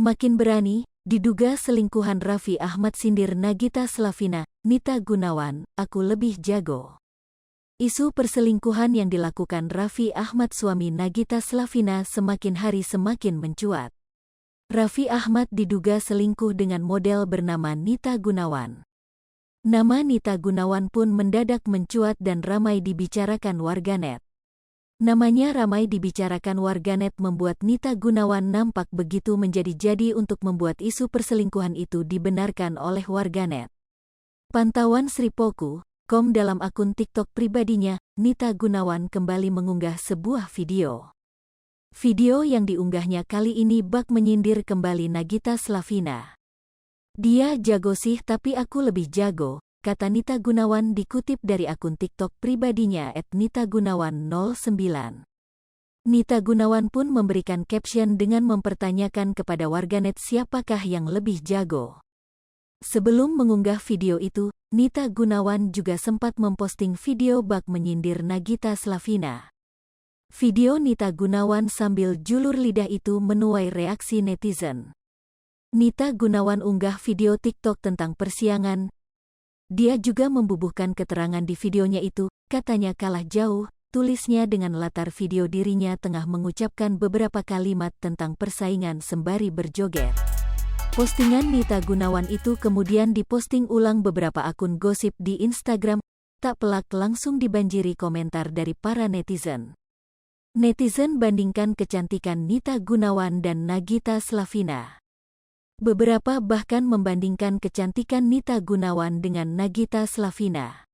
Makin berani, diduga selingkuhan Raffi Ahmad sindir Nagita Slavina, Nita Gunawan, aku lebih jago. Isu perselingkuhan yang dilakukan Raffi Ahmad suami Nagita Slavina semakin hari semakin mencuat. Raffi Ahmad diduga selingkuh dengan model bernama Nita Gunawan. Nama Nita Gunawan pun mendadak mencuat dan ramai dibicarakan warganet. Namanya ramai dibicarakan warganet membuat Nita Gunawan nampak begitu menjadi-jadi untuk membuat isu perselingkuhan itu dibenarkan oleh warganet. Pantauan Sripoku.com dalam akun TikTok pribadinya, Nita Gunawan kembali mengunggah sebuah video. Video yang diunggahnya kali ini bak menyindir kembali Nagita Slavina. Dia jago sih tapi aku lebih jago, kata Nita Gunawan dikutip dari akun TikTok pribadinya @nitagunawan09. Nita Gunawan pun memberikan caption dengan mempertanyakan kepada warganet siapakah yang lebih jago. Sebelum mengunggah video itu, Nita Gunawan juga sempat memposting video bak menyindir Nagita Slavina. Video Nita Gunawan sambil julur lidah itu menuai reaksi netizen. Nita Gunawan unggah video TikTok tentang persiangan. Dia juga membubuhkan keterangan di videonya itu, katanya kalah jauh, tulisnya dengan latar video dirinya tengah mengucapkan beberapa kalimat tentang persaingan sembari berjoget. Postingan Nita Gunawan itu kemudian diposting ulang beberapa akun gosip di Instagram, tak pelak langsung dibanjiri komentar dari para netizen. Netizen bandingkan kecantikan Nita Gunawan dan Nagita Slavina. Beberapa bahkan membandingkan kecantikan Nita Gunawan dengan Nagita Slavina.